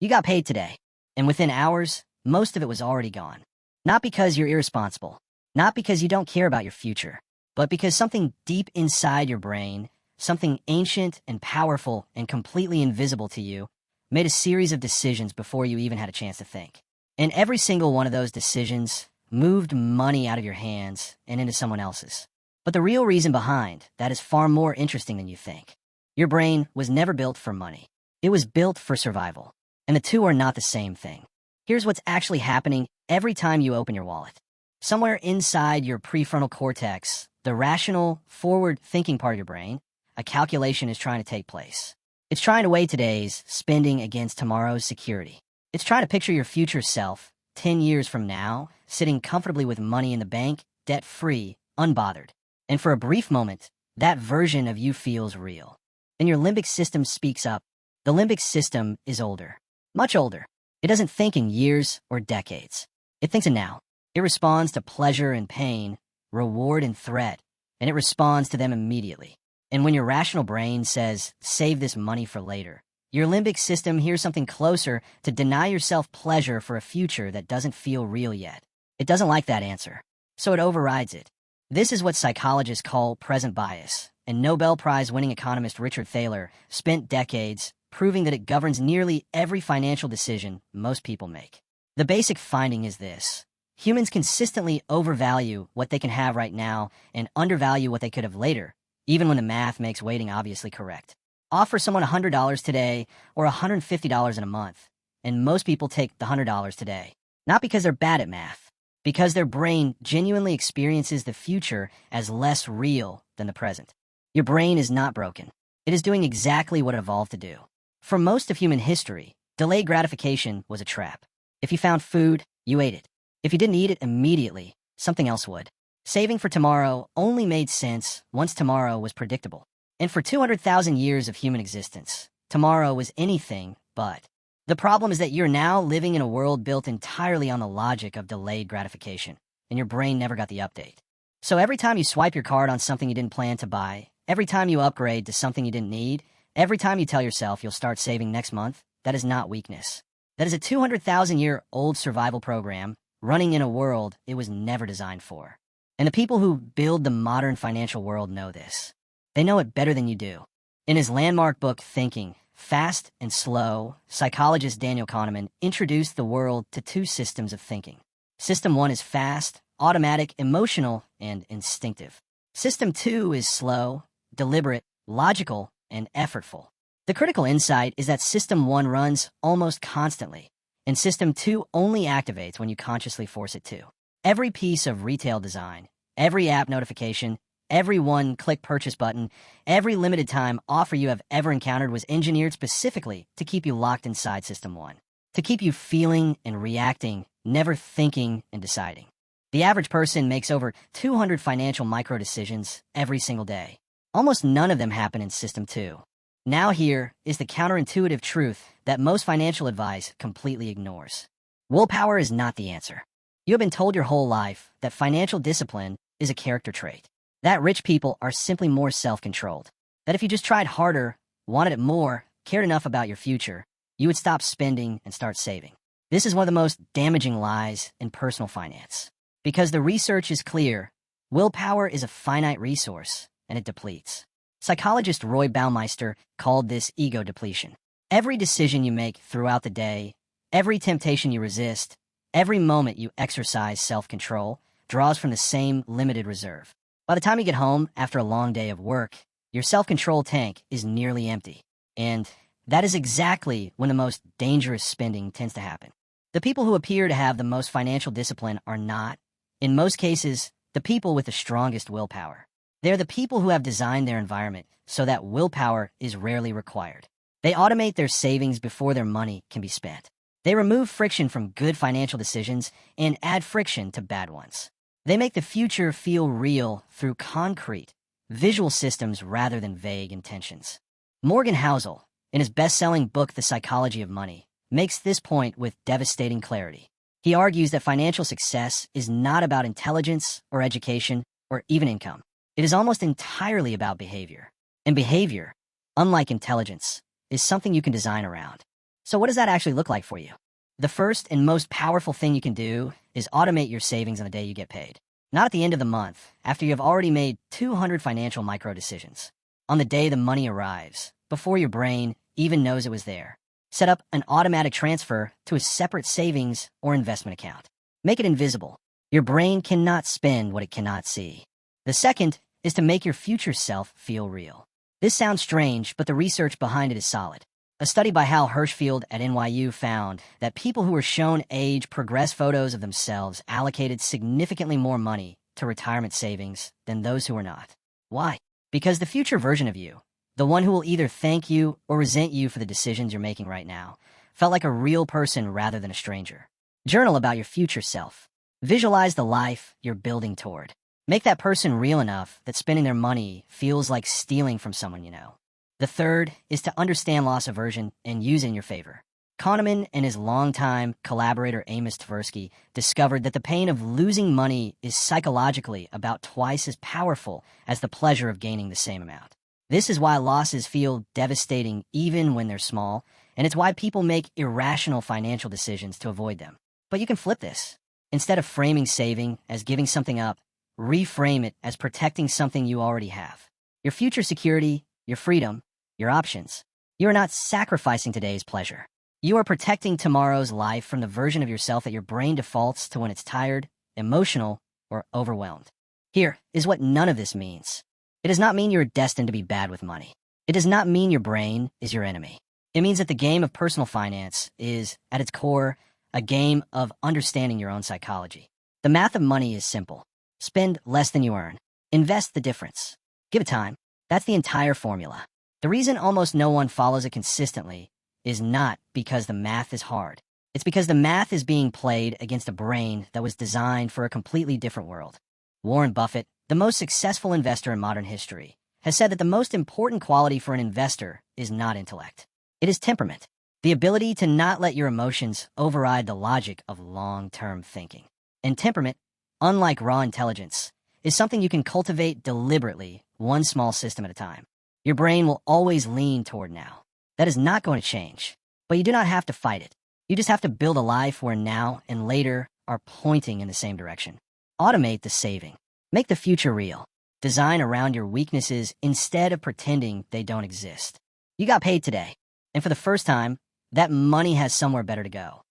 You got paid today, and within hours, most of it was already gone. Not because you're irresponsible, not because you don't care about your future, but because something deep inside your brain, something ancient and powerful and completely invisible to you, made a series of decisions before you even had a chance to think. And every single one of those decisions moved money out of your hands and into someone else's. But the real reason behind that is far more interesting than you think. Your brain was never built for money. It was built for survival. And the two are not the same thing. Here's what's actually happening every time you open your wallet. Somewhere inside your prefrontal cortex, the rational, forward-thinking part of your brain, a calculation is trying to take place. It's trying to weigh today's spending against tomorrow's security. It's trying to picture your future self, 10 years from now, sitting comfortably with money in the bank, debt-free, unbothered. And for a brief moment, that version of you feels real. Then your limbic system speaks up. The limbic system is older, much older. It doesn't think in years or decades. It thinks in now. It responds to pleasure and pain, reward and threat, and it responds to them immediately. And when your rational brain says, save this money for later, your limbic system hears something closer to deny yourself pleasure for a future that doesn't feel real yet. It doesn't like that answer, so it overrides it. This is what psychologists call present bias, and Nobel Prize-winning economist Richard Thaler spent decades proving that it governs nearly every financial decision most people make. The basic finding is this. Humans consistently overvalue what they can have right now and undervalue what they could have later, even when the math makes waiting obviously correct. Offer someone $100 today or $150 in a month, and most people take the $100 today. Not because they're bad at math, because their brain genuinely experiences the future as less real than the present. Your brain is not broken. It is doing exactly what it evolved to do. For most of human history, delayed gratification was a trap. If you found food, you ate it. If you didn't eat it immediately, something else would. Saving for tomorrow only made sense once tomorrow was predictable. And for 200,000 years of human existence, tomorrow was anything but. The problem is that you're now living in a world built entirely on the logic of delayed gratification, and your brain never got the update. So every time you swipe your card on something you didn't plan to buy, every time you upgrade to something you didn't need, every time you tell yourself you'll start saving next month, that is not weakness. That is a 200,000-year-old survival program running in a world it was never designed for. And the people who build the modern financial world know this. They know it better than you do. In his landmark book, Thinking, Fast and Slow, psychologist Daniel Kahneman introduced the world to two systems of thinking. System 1 is fast, automatic, emotional, and instinctive. System 2 is slow, deliberate, logical, and effortful. The critical insight is that System 1 runs almost constantly, and System 2 only activates when you consciously force it to. Every piece of retail design, every app notification, every one-click purchase button, every limited time offer you have ever encountered was engineered specifically to keep you locked inside System 1, to keep you feeling and reacting, never thinking and deciding. The average person makes over 200 financial micro-decisions every single day. Almost none of them happen in System 2. Now here is the counterintuitive truth that most financial advice completely ignores. Willpower is not the answer. You have been told your whole life that financial discipline is a character trait, that rich people are simply more self-controlled, that if you just tried harder, wanted it more, cared enough about your future, you would stop spending and start saving. This is one of the most damaging lies in personal finance. Because the research is clear, willpower is a finite resource, and it depletes. Psychologist Roy Baumeister called this ego depletion. Every decision you make throughout the day, every temptation you resist, every moment you exercise self-control draws from the same limited reserve. By the time you get home after a long day of work, your self-control tank is nearly empty. And that is exactly when the most dangerous spending tends to happen. The people who appear to have the most financial discipline are not, in most cases, the people with the strongest willpower. They're the people who have designed their environment so that willpower is rarely required. They automate their savings before their money can be spent. They remove friction from good financial decisions and add friction to bad ones. They make the future feel real through concrete, visual systems rather than vague intentions. Morgan Housel, in his best-selling book The Psychology of Money, makes this point with devastating clarity. He argues that financial success is not about intelligence or education or even income. It is almost entirely about behavior. And behavior, unlike intelligence, is something you can design around. So what does that actually look like for you? The first and most powerful thing you can do is automate your savings on the day you get paid. Not at the end of the month, after you have already made 200 financial micro decisions. On the day the money arrives, before your brain even knows it was there. Set up an automatic transfer to a separate savings or investment account. Make it invisible. Your brain cannot spend what it cannot see. The second is to make your future self feel real. This sounds strange, but the research behind it is solid. A study by Hal Hirschfield at NYU found that people who were shown age-progressed photos of themselves allocated significantly more money to retirement savings than those who were not. Why? Because the future version of you, the one who will either thank you or resent you for the decisions you're making right now, felt like a real person rather than a stranger. Journal about your future self. Visualize the life you're building toward. Make that person real enough that spending their money feels like stealing from someone you know. The third is to understand loss aversion and use it in your favor. Kahneman and his longtime collaborator Amos Tversky discovered that the pain of losing money is psychologically about twice as powerful as the pleasure of gaining the same amount. This is why losses feel devastating even when they're small, and it's why people make irrational financial decisions to avoid them. But you can flip this. Instead of framing saving as giving something up, reframe it as protecting something you already have. Your future security, your freedom, your options. You are not sacrificing today's pleasure. You are protecting tomorrow's life from the version of yourself that your brain defaults to when it's tired, emotional, or overwhelmed. Here is what none of this means. It does not mean you're destined to be bad with money. It does not mean your brain is your enemy. It means that the game of personal finance is, at its core, a game of understanding your own psychology. The math of money is simple. Spend less than you earn. Invest the difference. Give it time. That's the entire formula. The reason almost no one follows it consistently is not because the math is hard. It's because the math is being played against a brain that was designed for a completely different world. Warren Buffett, the most successful investor in modern history, has said that the most important quality for an investor is not intellect. It is temperament, the ability to not let your emotions override the logic of long-term thinking. And temperament, unlike raw intelligence, is something you can cultivate deliberately, one small system at a time. Your brain will always lean toward now. That is not going to change, but you do not have to fight it. You just have to build a life where now and later are pointing in the same direction. Automate the saving. Make the future real. Design around your weaknesses instead of pretending they don't exist. You got paid today, and for the first time, that money has somewhere better to go.